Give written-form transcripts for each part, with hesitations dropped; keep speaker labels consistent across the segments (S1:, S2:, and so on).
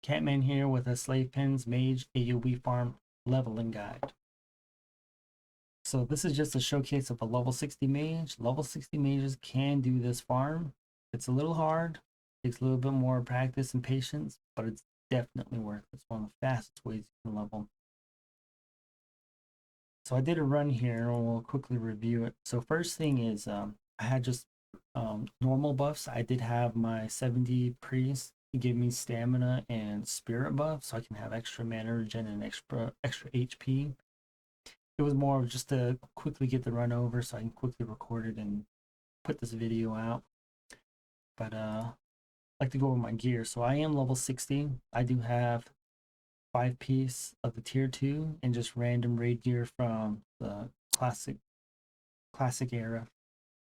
S1: Catman here with a Slave Pens Mage AoE Farm leveling guide. So this is just a showcase of a level 60 mage. Level 60 mages can do this farm. It's a little hard, takes a little bit more practice and patience, but it's definitely worth it. It's one of the fastest ways you can level. So I did a run here and we'll quickly review it. So first thing is I had just normal buffs. I did have my 70 priest give me stamina and spirit buff so I can have extra mana regen and extra HP. It was more of just to quickly get the run over so I can quickly record it and put this video out. But I like to go over my gear. So I am level 60. I do have 5 piece of the tier 2 and just random raid gear from the classic era.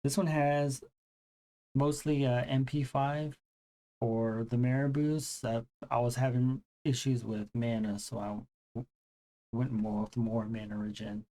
S1: This one has mostly MP5 for the mana boost. I was having issues with mana, so I went more with more mana regen.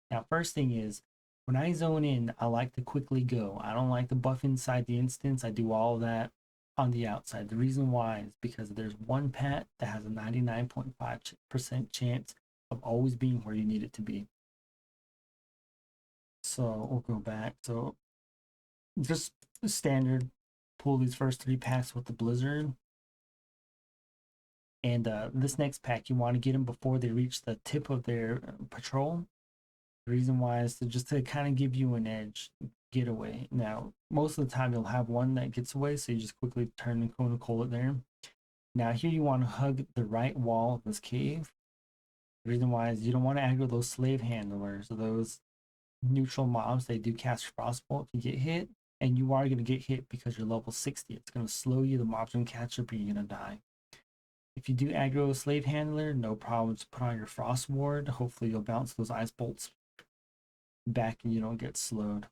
S1: Now, first thing is, when I zone in, I like to quickly go. I don't like to buff inside the instance. I do all of that on the outside. The reason why is because there's one pet that has a 99.5% chance of always being where you need it to be. So we'll go back. So just standard, pull these first 3 packs with the Blizzard. And this next pack, you want to get them before they reach the tip of their patrol. The reason why is just to kind of give you an edge getaway. Now, most of the time you'll have one that gets away, so you just quickly turn and call it there. Now here you want to hug the right wall of this cave. The reason why is you don't want to aggro those slave handlers or those neutral mobs. They do cast Frostbolt if you get hit, and you are going to get hit because you're level 60. It's going to slow you, the mobs going to catch up, and you're going to die. If you do aggro a slave handler, no problem. Just put on your frost ward. Hopefully you'll bounce those ice bolts back and you don't get slowed.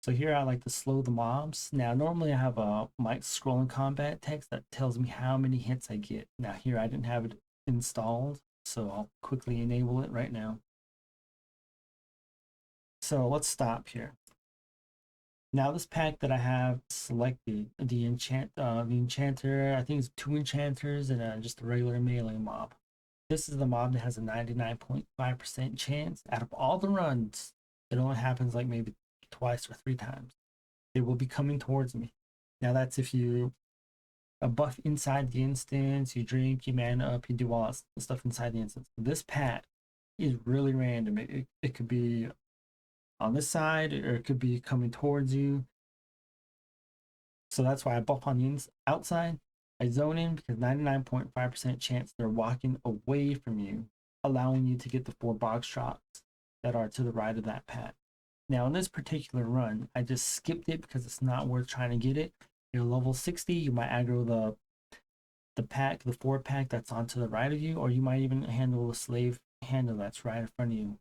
S1: So here I like to slow the mobs. Now normally I have a mic scrolling combat text that tells me how many hits I get. Now here I didn't have it installed, so I'll quickly enable it right now. So let's stop here. Now this pack that I have selected, the enchanter, I think it's 2 enchanters and just a regular melee mob. This is the mob that has a 99.5% chance. Out of all the runs, it only happens like maybe twice or 3 times. They will be coming towards me. Now that's if you buff inside the instance, you drink, you mana up, you do all that stuff inside the instance. This pack is really random. It could be on this side or it could be coming towards you. So that's why I buff on the outside. I zone in because 99.5% chance they're walking away from you, allowing you to get the 4 box shots that are to the right of that pack. Now in this particular run, I just skipped it because it's not worth trying to get it. You're level 60, you might aggro the pack, the 4 pack that's on to the right of you, or you might even handle the slave handle that's right in front of you.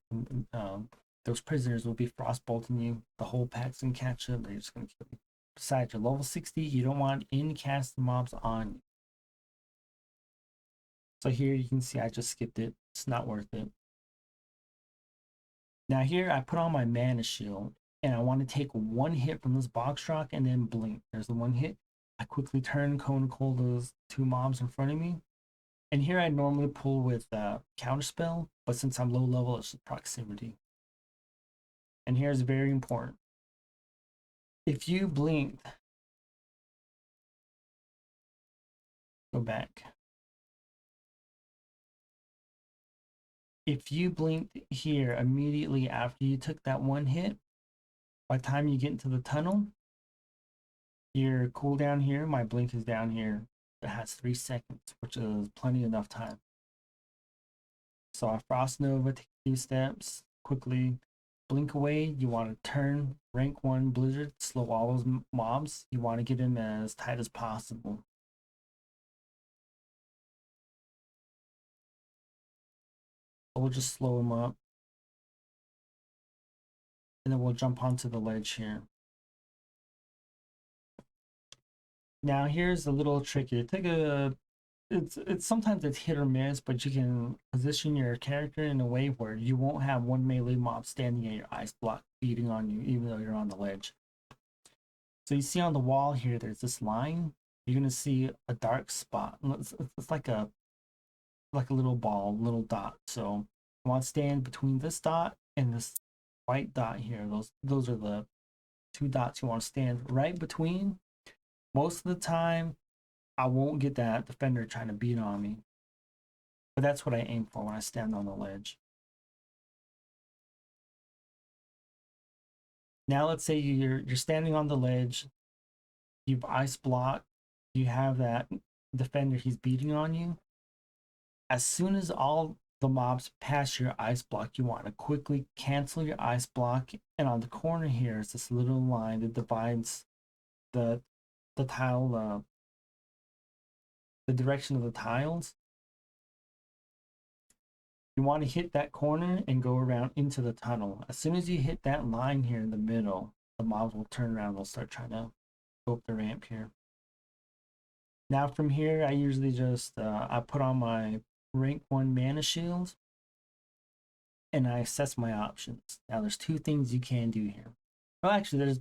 S1: Those prisoners will be frostbolting you. The whole pack's gonna catch up. They're just gonna kill you. Besides, you're level 60. You don't want any cast mobs on you. So here you can see I just skipped it. It's not worth it. Now here I put on my mana shield and I want to take 1 hit from this box rock and then blink. There's the 1 hit. I quickly turn cone cold those 2 mobs in front of me. And here I normally pull with counterspell, but since I'm low level, it's proximity. And here's very important. If you blinked, go back. If you blinked here immediately after you took that 1 hit, by the time you get into the tunnel, your cooldown here, my blink is down here. It has 3 seconds, which is plenty enough time. So I Frost Nova, take a few steps, quickly blink away. You want to turn rank 1 Blizzard, slow all those mobs. You want to get them as tight as possible. So we'll just slow them up. And then we'll jump onto the ledge here. Now here's a little tricky. It's sometimes it's hit or miss, but you can position your character in a way where you won't have 1 melee mob standing at your ice block feeding on you, even though you're on the ledge. So you see on the wall here, there's this line. you're gonna see a dark spot. It's like a little ball, little dot. So I want to stand between this dot and this white dot here. Those are the two dots you want to stand right between. Most of the time, I won't get that defender trying to beat on me, but that's what I aim for when I stand on the ledge. Now let's say you're standing on the ledge, you've ice blocked, you have that defender, he's beating on you. As soon as all the mobs pass your ice block, you want to quickly cancel your ice block, and on the corner here is this little line that divides the tile, the direction of the tiles. You want to hit that corner and go around into the tunnel. As soon as you hit that line here in the middle, the mobs will turn around, they'll start trying to go up the ramp here. Now from here, I usually just I put on my rank 1 mana shield and I assess my options. Now there's two things you can do here. Well, actually, there's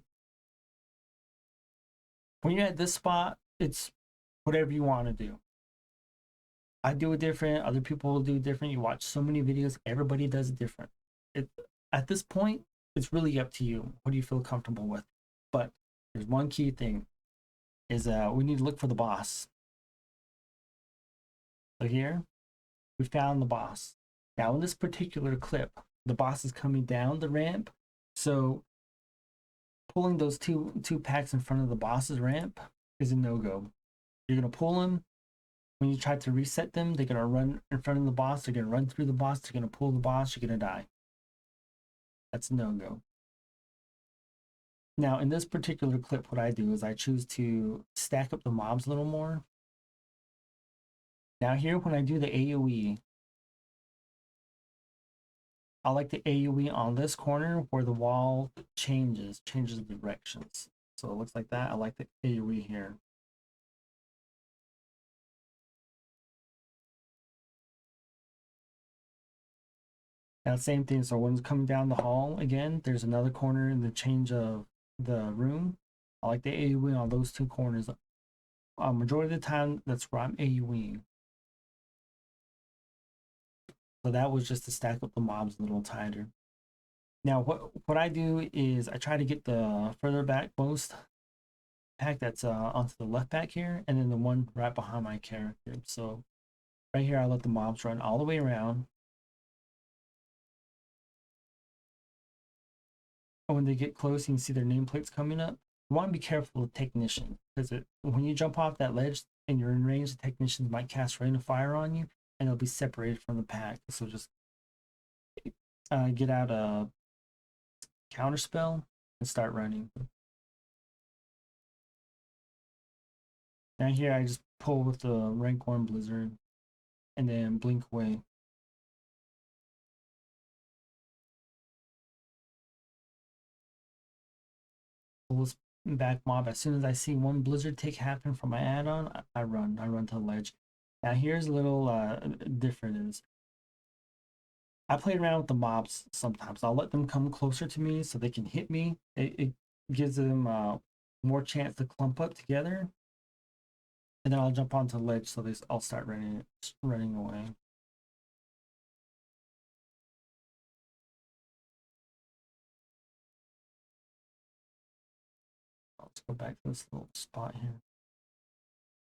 S1: when you're at this spot, it's whatever you want to do. I do it different, other people will do it different. You watch so many videos, everybody does it different. At this point, it's really up to you. What do you feel comfortable with? But there's one key thing is we need to look for the boss. So here, we found the boss. Now in this particular clip, the boss is coming down the ramp. So pulling those two packs in front of the boss's ramp is a no-go. You're gonna pull them. When you try to reset them, they're gonna run in front of the boss, they're gonna run through the boss, they're gonna pull the boss, you're gonna die. That's a no-go. Now in this particular clip, what I do is I choose to stack up the mobs a little more. Now here, when I do the AoE, I like the AoE on this corner where the wall changes directions. So it looks like that. I like the AoE here. Now same thing, so when it's coming down the hall again, there's another corner in the change of the room. I like the AoE on those two corners. Majority of the time, that's where I'm AoEing. So that was just to stack up the mobs a little tighter. Now what I do is I try to get the further back most pack that's onto the left back here, and then the one right behind my character. So right here, I let the mobs run all the way around. And when they get close, you can see their nameplates coming up. You want to be careful with Technician, because when you jump off that ledge and you're in range, the Technicians might cast Rain of Fire on you, and they'll be separated from the pack. So just get out a counter spell and start running. Now here, I just pull with the rank 1 Blizzard and then blink away. Pull this back mob. As soon as I see one Blizzard tick happen from my add-on, I run to the ledge. Now here's a little different is I play around with the mobs sometimes. I'll let them come closer to me so they can hit me. It gives them more chance to clump up together. And then I'll jump onto the ledge so I'll start running away. Let's go back to this little spot here.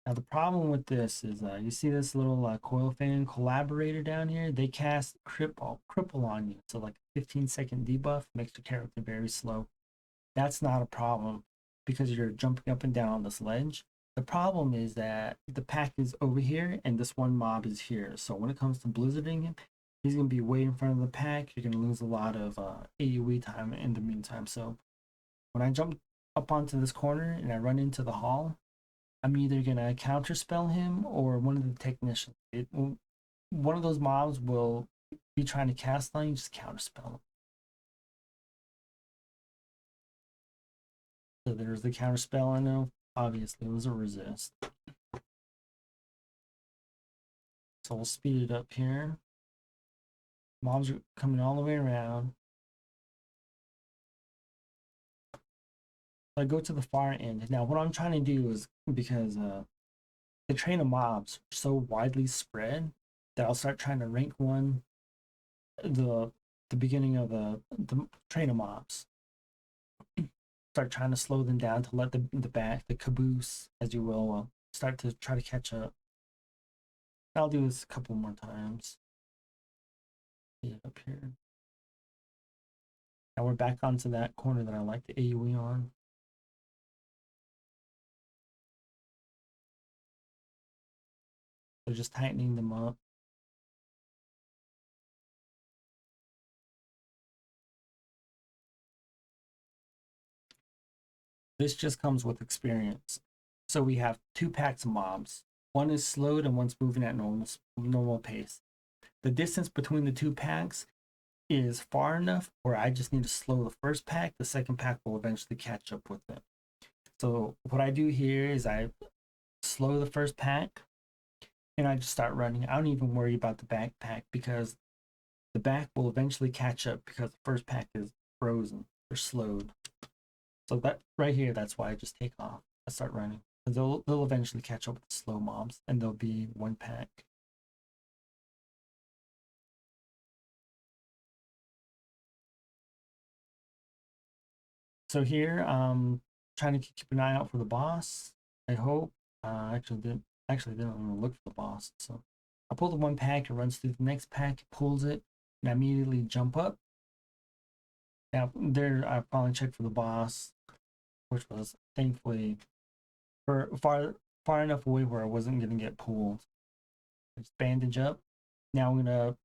S1: Now the problem with this is you see this little coil fan collaborator down here. They cast cripple on you, so like a 15-second debuff makes your character very slow. That's not a problem because you're jumping up and down on this ledge. The problem is that the pack is over here and this one mob is here. So when it comes to blizzarding him, he's going to be way in front of the pack. You're going to lose a lot of AoE time in the meantime. So when I jump up onto this corner and I run into the hall, I'm either going to counterspell him or one of the technicians. One of those mobs will be trying to cast on you, just counterspell him. So there's the counterspell. I know, obviously, it was a resist. So we'll speed it up here. Mobs are coming all the way around. I go to the far end. Now what I'm trying to do is, because the train of mobs are so widely spread that I'll start trying to rank one the beginning of the train of mobs. Start trying to slow them down to let the caboose, as you will, start to try to catch up. I'll do this a couple more times. Get it up here. Now we're back onto that corner that I like the AoE on. So just tightening them up. This just comes with experience. So we have two packs of mobs. One is slowed and one's moving at normal pace. The distance between the two packs is far enough where I just need to slow the first pack. The second pack will eventually catch up with it. So what I do here is I slow the first pack and I just start running. I don't even worry about the backpack because the back will eventually catch up because the first pack is frozen or slowed. So that right here, that's why I just take off. I start running. They'll eventually catch up with the slow mobs and there'll be one pack. So here, trying to keep an eye out for the boss. I hope. Actually didn't even look for the boss. So I pull the one pack, it runs through the next pack, pulls it, and I immediately jump up. Now there, I finally checked for the boss, which was thankfully far enough away where I wasn't gonna get pulled. Just bandage up. Now I'm gonna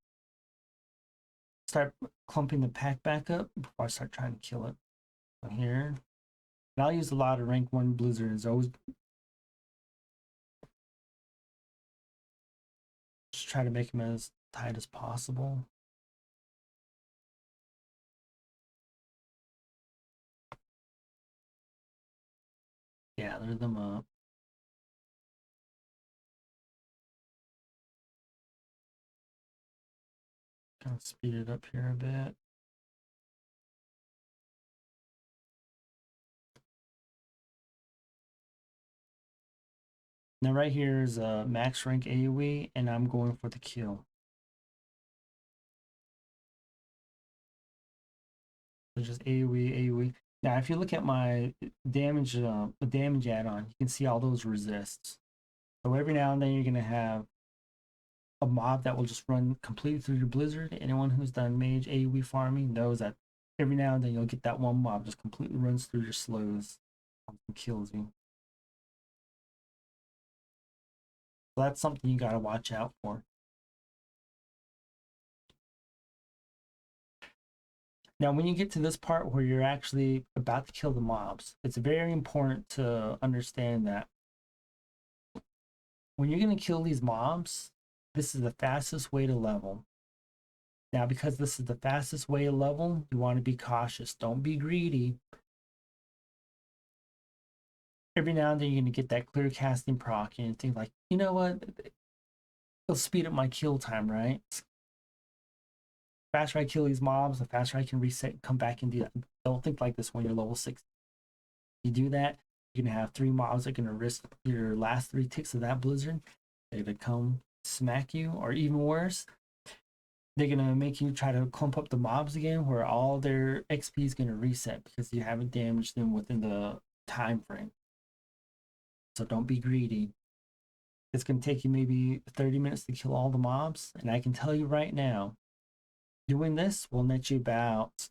S1: start clumping the pack back up before I start trying to kill it. So here, and I'll use a lot of rank 1 blizzards. Always just try to make them as tight as possible. Gather them up. Kind of speed it up here a bit. Now right here is a max rank AoE, and I'm going for the kill. So just AoE. Now if you look at my damage, damage add-on, you can see all those resists. So every now and then you're gonna have a mob that will just run completely through your blizzard. Anyone who's done mage AoE farming knows that every now and then you'll get that one mob just completely runs through your slows and kills you. So that's something you gotta watch out for. Now, when you get to this part where you're actually about to kill the mobs, it's very important to understand that when you're going to kill these mobs, this is the fastest way to level. Now, because this is the fastest way to level, you want to be cautious. Don't be greedy. Every now and then you're going to get that clear casting proc and think like, you know what? It'll speed up my kill time, right? The faster I kill these mobs, the faster I can reset and come back and do that. Don't think like this when you're level 6. You do that, you're gonna have 3 mobs that are gonna risk your last 3 ticks of that blizzard. They're gonna come smack you, or even worse, they're gonna make you try to clump up the mobs again, where all their XP is gonna reset because you haven't damaged them within the time frame. So don't be greedy. It's gonna take you maybe 30 minutes to kill all the mobs, and I can tell you right now, doing this will net you about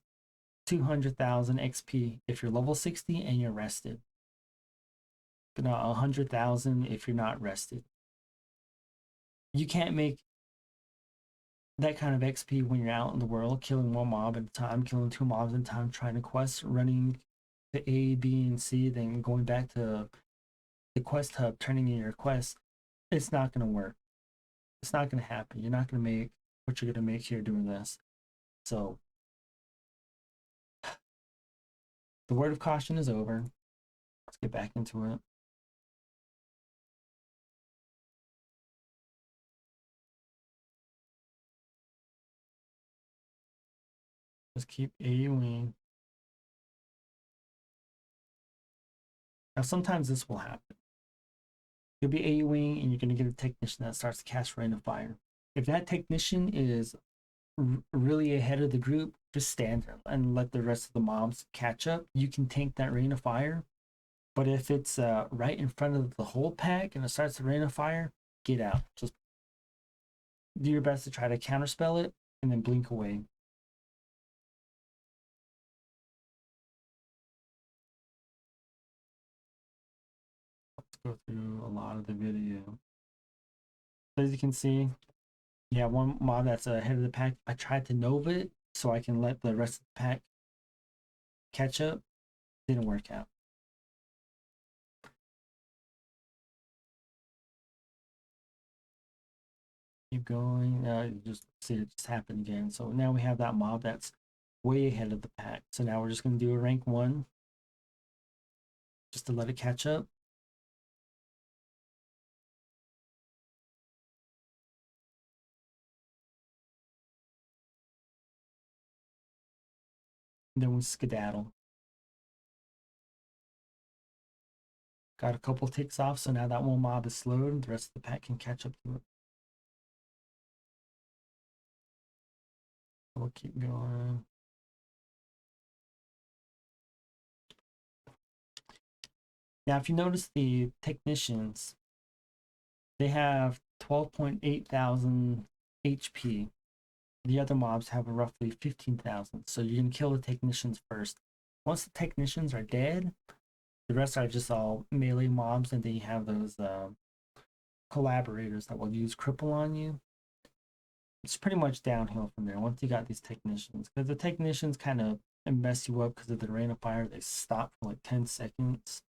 S1: 200,000 XP if you're level 60 and you're rested. But not 100,000 if you're not rested. You can't make that kind of XP when you're out in the world, killing one mob at a time, killing 2 mobs at a time, trying to quest, running to A, B, and C, then going back to the quest hub, turning in your quest. It's not going to work. It's not going to happen. You're not going to make what you're going to make here doing this. So the word of caution is over. Let's get back into it. Just keep AoEing. Now sometimes this will happen. You'll be AoEing and you're going to get a technician that starts to cast Rain of Fire. If that technician is really ahead of the group, just stand there and let the rest of the mobs catch up. You can tank that Rain of Fire. But if it's right in front of the whole pack and it starts to Rain of Fire, get out. Just do your best to try to counterspell it and then blink away. Let's go through a lot of the video. As you can see, you have one mob that's ahead of the pack. I tried to Nova it so I can let the rest of the pack catch up. Didn't work out. Keep going. You just see it just happen again. So now we have that mob that's way ahead of the pack. So now we're just going to do a rank 1 just to let it catch up. And then we skedaddle. Got a couple ticks off, so now that one mob is slowed and the rest of the pack can catch up to it. We'll keep going. Now, if you notice the technicians, they have 12.8 thousand HP. The other mobs have roughly 15,000. So you can kill the technicians first. Once the technicians are dead, the rest are just all melee mobs, and then you have those collaborators that will use cripple on you. It's pretty much downhill from there once you got these technicians, because the technicians kind of mess you up because of the Rain of Fire. They stop for like 10 seconds.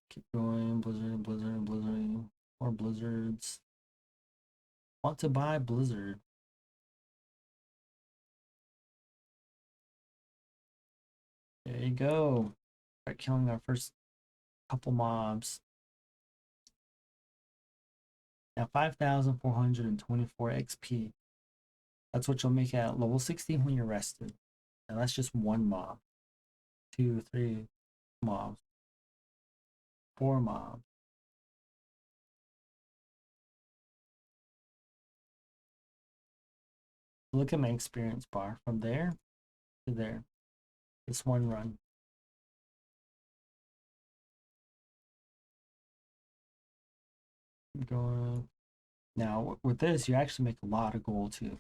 S1: Keep going. Blizzard, blizzard, blizzard. More blizzards. Want to buy Blizzard. There you go. Start killing our first couple mobs. Now 5,424 XP. That's what you'll make at level 60 when you're rested. Now that's just one mob. 2, 3 mobs. 4 mobs. Look at my experience bar from there to there. This one run. Going. Now with this, you actually make a lot of gold too.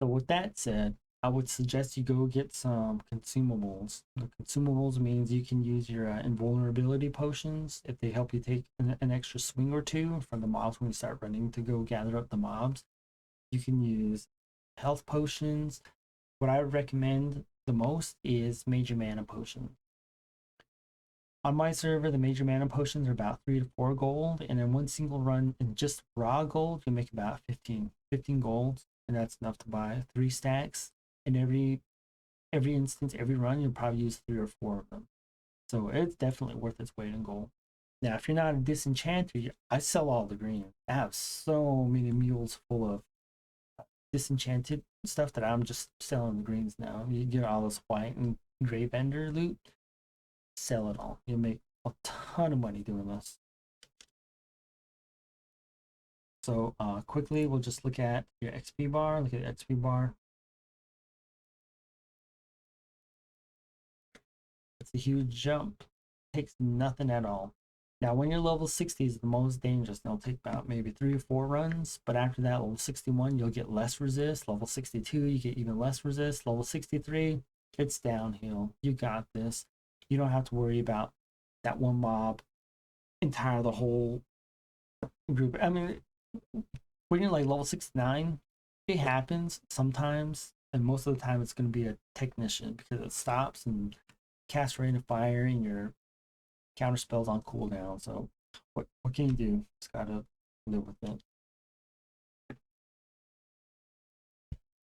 S1: So with that said, I would suggest you go get some consumables. The consumables means you can use your invulnerability potions if they help you take an extra swing or two from the mobs when you start running to go gather up the mobs. You can use health potions. What I would recommend the most is major mana potion. On my server, the major mana potions are about 3 to 4 gold, and in one single run in just raw gold, you make about 15 gold, and that's enough to buy 3 stacks. In every instance, every run, you'll probably use 3 or 4 of them. So it's definitely worth its weight in gold. Now, if you're not a disenchanter, I sell all the green. I have so many mules full of disenchanted stuff that I'm just selling the greens now. You get all this white and gray vendor loot, sell it all. You'll make a ton of money doing this. So quickly, we'll just look at your XP bar. Look at the XP bar. It's a huge jump. Takes nothing at all. Now, when you're level 60 is the most dangerous. It'll take about maybe 3 or 4 runs, but after that, level 61, you'll get less resist. Level 62, you get even less resist. Level 63, it's downhill. You got this. You don't have to worry about that one mob entire the whole group. I mean, when you're like level 69, it happens sometimes, and most of the time it's going to be a technician because it stops and casts Rain of Fire and your counter spells on cooldown. So what can you do? Just gotta live with it.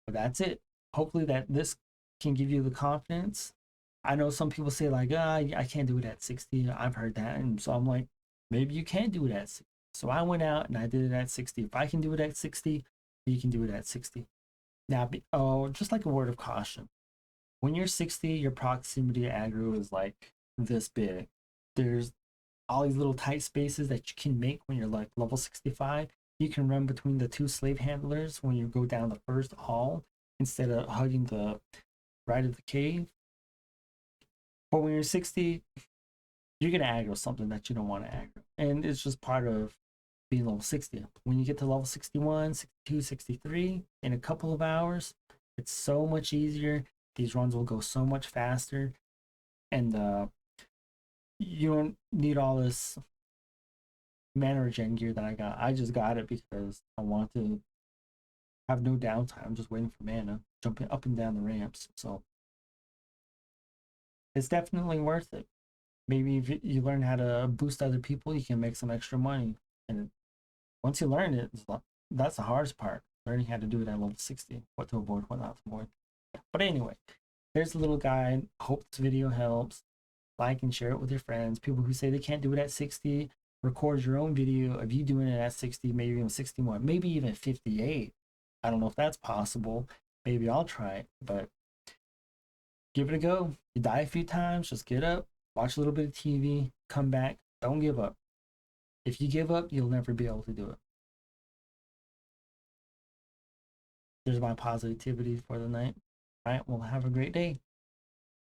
S1: But that's it. Hopefully that this can give you the confidence. I know some people say like, I can't do it at 60. I've heard that, and so I'm like, maybe you can do it at 60. So I went out and I did it at 60. If I can do it at 60, you can do it at 60. Now, just like a word of caution, when you're 60, your proximity aggro is like this big. There's all these little tight spaces that you can make when you're like level 65. You can run between the two slave handlers when you go down the first hall instead of hugging the right of the cave. But when you're 60, you're gonna aggro something that you don't want to aggro. And it's just part of being level 60. When you get to level 61, 62, 63, in a couple of hours, it's so much easier. These runs will go so much faster. And you don't need all this mana regen gear that I got. I just got it because I want to have no downtime. I'm just waiting for mana, jumping up and down the ramps. So it's definitely worth it. Maybe if you learn how to boost other people, you can make some extra money. And once you learn it, that's the hardest part. Learning how to do it at level 60, what to avoid, what not to avoid. But anyway, there's a little guide. Hope this video helps. Like and share it with your friends. People who say they can't do it at 60, record your own video of you doing it at 60, maybe even 61, maybe even 58. I don't know if that's possible. Maybe I'll try it, but give it a go. You die a few times, just get up, watch a little bit of TV, come back. Don't give up. If you give up, you'll never be able to do it. There's my positivity for the night. All right, well, have a great day.